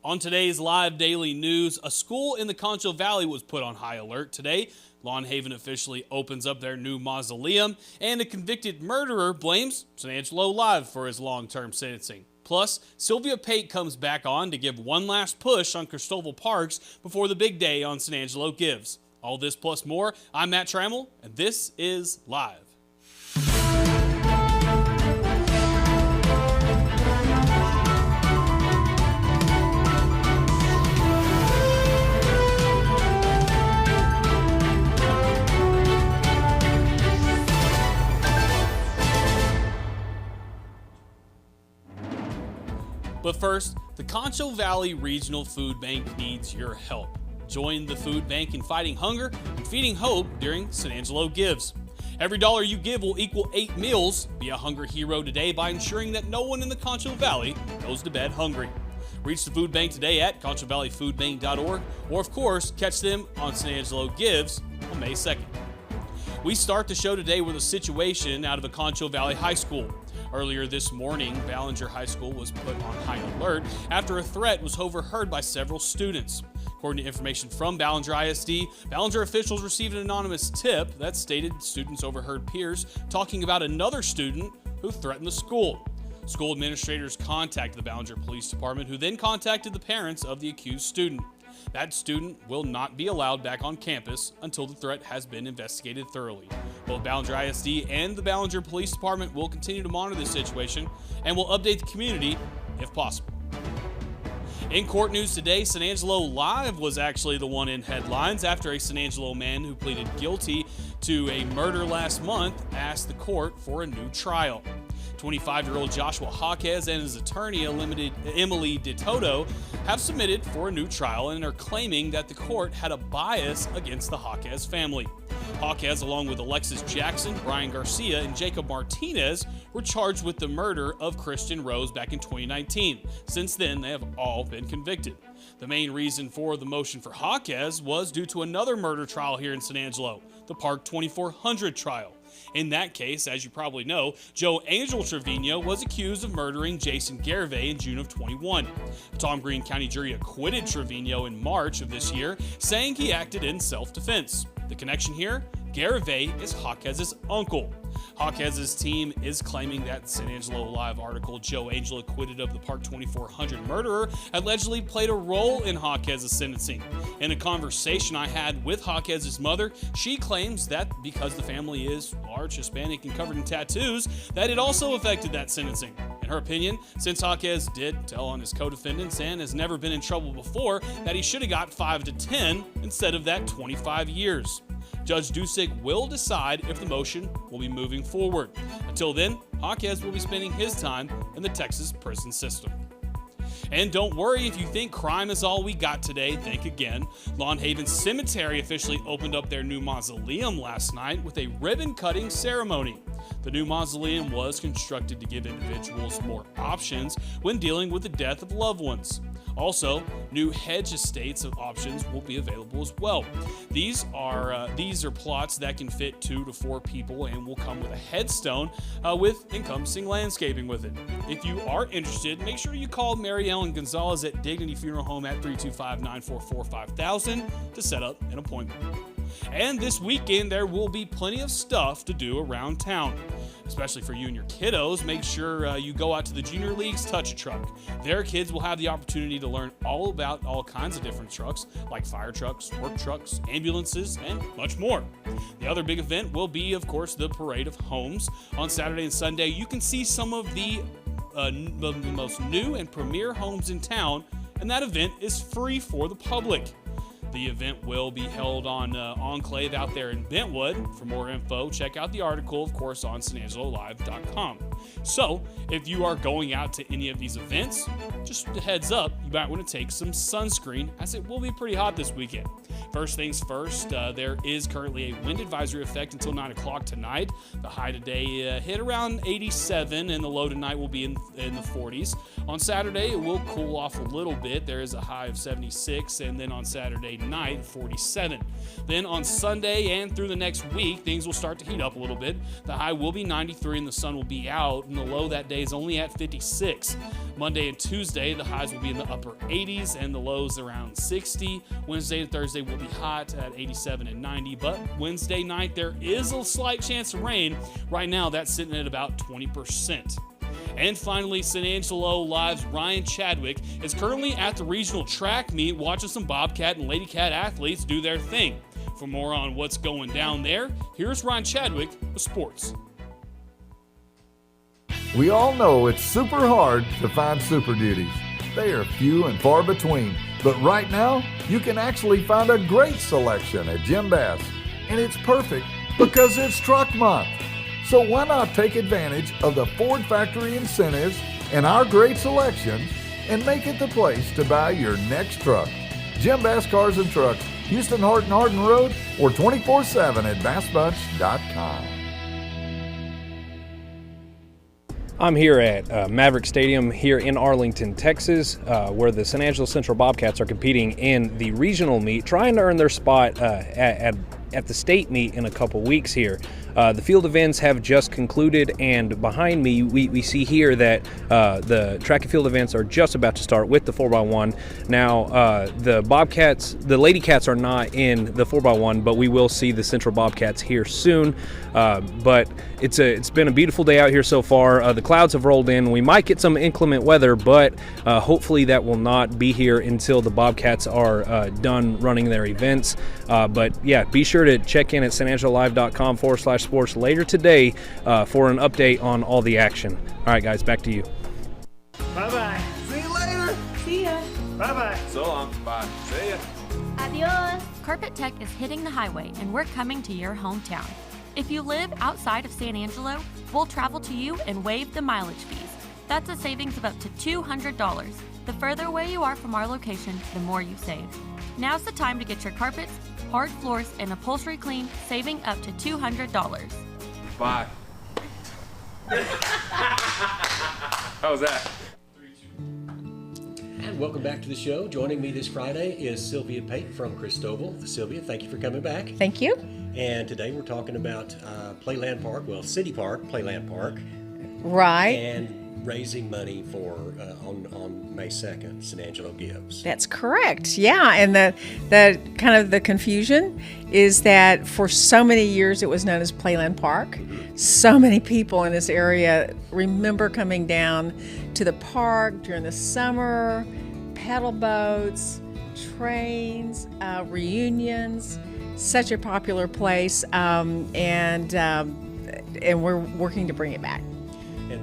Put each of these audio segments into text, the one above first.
On today's live daily news, a school in the Concho Valley was put on high alert today. Long Haven officially opens up their new mausoleum, and a convicted murderer blames San Angelo Live for his long-term sentencing. Plus, Sylvia Pate comes back on to give one last push on Cristobal Parks before the big day on San Angelo Gives. All this plus more, I'm Matt Trammell, and this is Live. But first, the Concho Valley Regional Food Bank needs your help. Join the food bank in fighting hunger and feeding hope during San Angelo Gives. Every dollar you give will equal 8 meals. Be a hunger hero today by ensuring that no one in the Concho Valley goes to bed hungry. Reach the food bank today at conchovalleyfoodbank.org, or of course, catch them on San Angelo Gives on May 2nd. We start the show today with a situation out of a Concho Valley high school. Earlier this morning, Ballinger High School was put on high alert after a threat was overheard by several students. According to information from Ballinger ISD, Ballinger officials received an anonymous tip that stated students overheard peers talking about another student who threatened the school. School administrators contacted the Ballinger Police Department, who then contacted the parents of the accused student. That student will not be allowed back on campus until the threat has been investigated thoroughly. Both Ballinger ISD and the Ballinger Police Department will continue to monitor this situation and will update the community if possible. In court news today, San Angelo Live was actually the one in headlines after a San Angelo man who pleaded guilty to a murder last month asked the court for a new trial. 25-year-old Joshua Jaquez and his attorney, Emily DeToto, have submitted for a new trial and are claiming that the court had a bias against the Jaquez family. Jaquez, along with Alexis Jackson, Brian Garcia, and Jacob Martinez, were charged with the murder of Christian Rose back in 2019. Since then, they have all been convicted. The main reason for the motion for Jaquez was due to another murder trial here in San Angelo, the Park 2400 trial. In that case, as you probably know, Joe Angel Trevino was accused of murdering Jason Garavay in June of 21. A Tom Green County jury acquitted Trevino in March of this year, saying he acted in self-defense. The connection here? Garavay is Jaquez's uncle. Jaquez's team is claiming that San Angelo Live article Joe Angel acquitted of the Park 2400 murderer allegedly played a role in Jaquez's sentencing. In a conversation I had with Jaquez's mother, she claims that because the family is large, Hispanic, and covered in tattoos, that it also affected that sentencing. In her opinion, since Jaquez did tell on his co-defendants and has never been in trouble before, that he should have got 5 to 10 instead of that 25 years. Judge Dusick will decide if the motion will be moving forward. Until then, Jaquez will be spending his time in the Texas prison system. And don't worry if you think crime is all we got today, think again. Long Haven Cemetery officially opened up their new mausoleum last night with a ribbon-cutting ceremony. The new mausoleum was constructed to give individuals more options when dealing with the death of loved ones. Also, new hedge estates of options will be available as well. These are plots that can fit 2 to 4 people and will come with a headstone with encompassing landscaping with it. If you are interested, make sure you call Mary Ellen Gonzalez at Dignity Funeral Home at 325-944-5000 to set up an appointment. And this weekend, there will be plenty of stuff to do around town. Especially for you and your kiddos, make sure you go out to the Junior League's Touch a Truck. Their kids will have the opportunity to learn all about all kinds of different trucks, like fire trucks, work trucks, ambulances, and much more. The other big event will be, of course, the Parade of Homes. On Saturday and Sunday, you can see some of the most new and premier homes in town, and that event is free for the public. The event will be held on Enclave out there in Bentwood. For more info, check out the article, of course, on sanangelolive.com. So, if you are going out to any of these events, just a heads up, you might want to take some sunscreen, as it will be pretty hot this weekend. First things first, there is currently a wind advisory effect until 9 o'clock tonight. The high today hit around 87, and the low tonight will be in the 40s. On Saturday, it will cool off a little bit. There is a high of 76, and then on Saturday night, 47. Then on Sunday and through the next week, things will start to heat up a little bit. The high will be 93, and the sun will be out out, and the low that day is only at 56. Monday and Tuesday, the highs will be in the upper 80s and the lows around 60. Wednesday and Thursday will be hot at 87 and 90, but Wednesday night there is a slight chance of rain. Right now, that's sitting at about 20%. And finally, San Angelo Live's Ryan Chadwick is currently at the regional track meet watching some Bobcat and Lady Cat athletes do their thing. For more on what's going down there, here's Ryan Chadwick with sports. We all know it's super hard to find Super Duties. They are few and far between, but right now you can actually find a great selection at Jim Bass, and it's perfect because it's Truck Month. So why not take advantage of the Ford factory incentives and our great selections and make it the place to buy your next truck. Jim Bass Cars and Trucks, Houston Hardin Road, or 24/7 at bassbunch.com. I'm here at Maverick Stadium here in Arlington, Texas, where the San Angelo Central Bobcats are competing in the regional meet, trying to earn their spot at the state meet in a couple weeks here. The field events have just concluded, and behind me we see here that the track and field events are just about to start with the 4x1. Now the Bobcats, the Lady Cats are not in the 4x1, but we will see the Central Bobcats here soon. But it's been a beautiful day out here so far. The clouds have rolled in. We might get some inclement weather, but hopefully that will not be here until the Bobcats are done running their events. But yeah, be sure to check in at sanangelolive.com/sports later today for an update on all the action. All right, guys, back to you. Bye-bye. See you later. See ya. Bye-bye. So long. Bye. See ya. Adios. Carpet Tech is hitting the highway, and we're coming to your hometown. If you live outside of San Angelo, we'll travel to you and waive the mileage fees. That's a savings of up to $200. The further away you are from our location, the more you save. Now's the time to get your carpets, hard floors, and upholstery clean, saving up to $200. Bye. How was that? And welcome back to the show. Joining me this Friday is Sylvia Pate from Christoval. Sylvia, thank you for coming back. Thank you. And today we're talking about Playland Park, well, City Park, Playland Park. Right. And raising money for on May 2nd, San Angelo Gives. That's correct. Yeah, and the kind of the confusion is that for so many years it was known as Playland Park. So many people in this area remember coming down to the park during the summer, pedal boats, trains, reunions. Such a popular place, and we're working to bring it back. And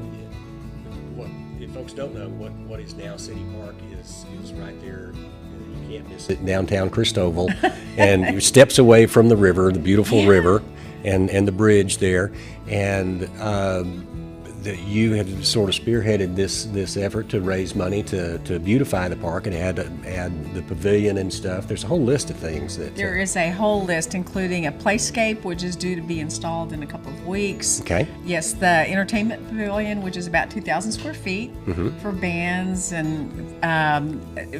what if folks don't know what is now City Park is right there. You can't miss it, downtown Christoval, and you're steps away from the river, the beautiful river, and the bridge there, and that you have sort of spearheaded this effort to raise money to beautify the park and add the pavilion and stuff. There's a whole list of things that There is a whole list, including a playscape, which is due to be installed in a couple of weeks. Okay. Yes, the entertainment pavilion, which is about 2,000 square feet for bands and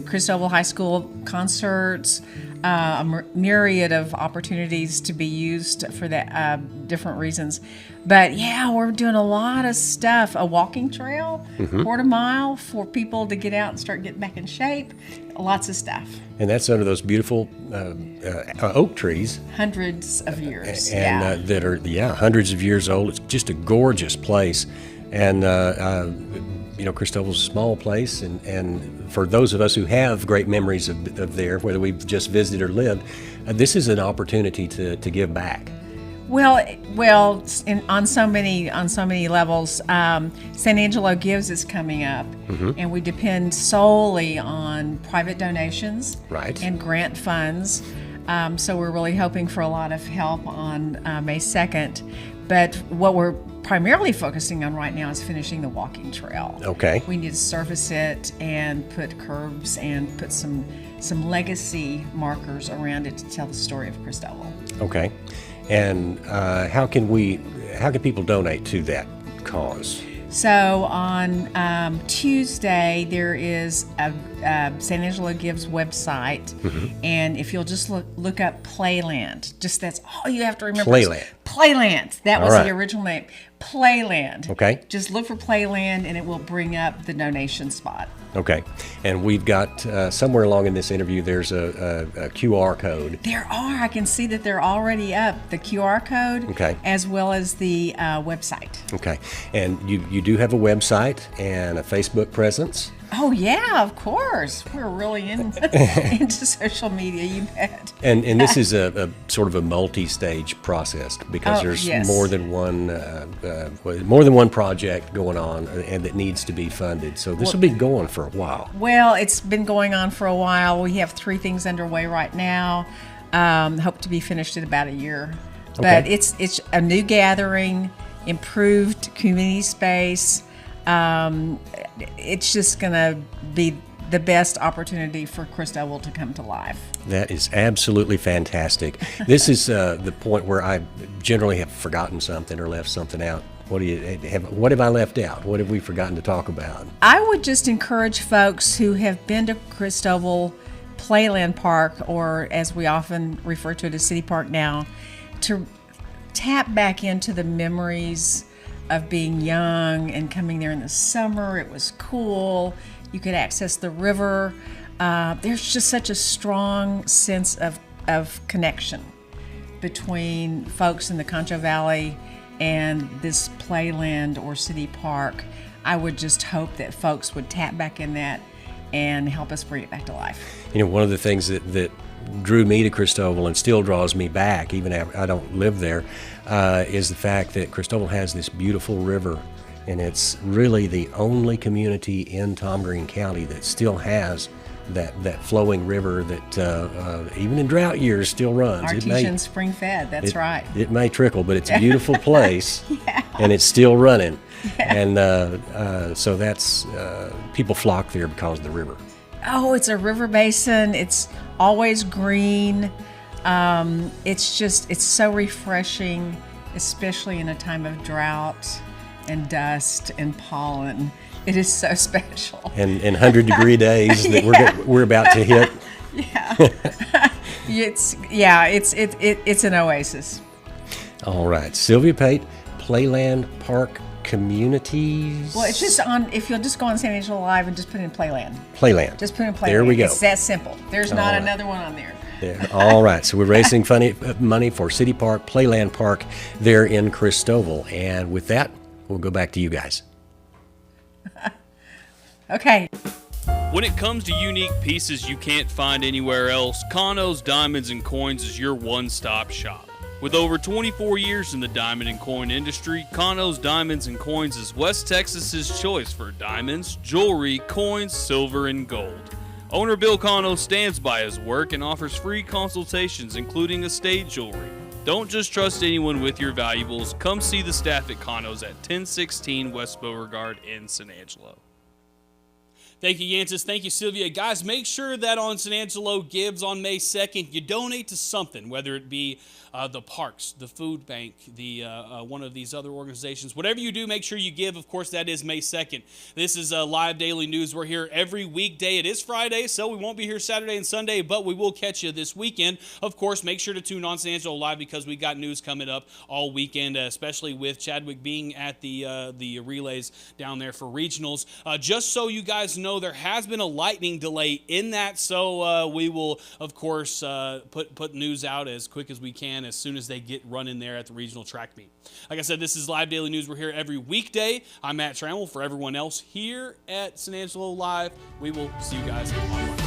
Christoval High School concerts, a myriad of opportunities to be used for that different reasons. But yeah, we're doing a lot of stuff. A walking trail, quarter mile for people to get out and start getting back in shape. Lots of stuff. And that's under those beautiful oak trees. Hundreds of years. And that are hundreds of years old. It's just a gorgeous place. And Christoval's a small place, and for those of us who have great memories of there, whether we've just visited or lived, this is an opportunity to give back. Well, on so many levels, San Angelo Gives is coming up, and we depend solely on private donations and grant funds. So we're really hoping for a lot of help on May 2nd. But what we're primarily focusing on right now is finishing the walking trail. Okay. We need to surface it and put curbs and put some legacy markers around it to tell the story of Christoval. Okay. And how can people donate to that cause? So on Tuesday, there is a San Angelo Gives website, and if you'll just look up Playland, just that's all you have to remember. Playland. Playland. That All was right. the original name. Playland. Okay. Just look for Playland, and it will bring up the donation spot. Okay. And we've got somewhere along in this interview, there's a QR code. There are. I can see that they're already up. The QR code, Okay. as well as the website. Okay. And you do have a website and a Facebook presence. Oh yeah, of course. We're really into social media. You bet. And this is a sort of a multi-stage process because there's yes. more than one project going on and that needs to be funded. So this will be going for a while. Well, it's been going on for a while. We have 3 things underway right now. Hope to be finished in about a year. But Okay. it's a new gathering, improved community space. It's just going to be the best opportunity for Christopher to come to life. That is absolutely fantastic. This is the point where I generally have forgotten something or left something out. What have I left out? What have we forgotten to talk about? I would just encourage folks who have been to Christopher Playland Park, or as we often refer to it as City Park now, to tap back into the memories of being young and coming there in the summer. It was cool. You could access the river. There's just such a strong sense of connection between folks in the Concho Valley and this Playland or City Park. I would just hope that folks would tap back in that and help us bring it back to life. You know, one of the things that drew me to Christopher and still draws me back, even after I don't live there, is the fact that Christopher has this beautiful river, and it's really the only community in Tom Green County that still has that flowing river that even in drought years still runs. Artesian spring fed, that's right. It may trickle, but it's a beautiful place, and it's still running. And so that's people flock there because of the river. Oh, it's a river basin. It's always green. It's so refreshing, especially in a time of drought and dust and pollen. It is so special. And 100-degree days that we're about to hit. It's an oasis. All right, Sylvia Pate, Playland Park Communities. Well, it's just on. If you'll just go on San Angelo Live and just put in Playland. Playland. Just put in Playland. There we go. It's that simple. There's not right. another one on there. Yeah. All right, so we're raising money for City Park, Playland Park there in Christopher. And with that, we'll go back to you guys. Okay. When it comes to unique pieces you can't find anywhere else, Kano's Diamonds and Coins is your one-stop shop. With over 24 years in the diamond and coin industry, Kano's Diamonds and Coins is West Texas's choice for diamonds, jewelry, coins, silver, and gold. Owner Bill Kano stands by his work and offers free consultations, including estate jewelry. Don't just trust anyone with your valuables. Come see the staff at Kano's at 1016 West Beauregard in San Angelo. Thank you, Yancis. Thank you, Sylvia. Guys, make sure that on San Angelo Gives on May 2nd, you donate to something, whether it be the parks, the food bank, the one of these other organizations. Whatever you do, make sure you give. Of course, that is May 2nd. This is Live Daily News. We're here every weekday. It is Friday, so we won't be here Saturday and Sunday, but we will catch you this weekend. Of course, make sure to tune on San Angelo Live because we got news coming up all weekend, especially with Chadwick being at the relays down there for regionals. Just so you guys know, there has been a lightning delay in that, so we will, of course, put news out as quick as we can as soon as they get running there at the regional track meet. Like I said, this is Live Daily News. We're here every weekday. I'm Matt Trammell. For everyone else here at San Angelo Live, we will see you guys on Monday.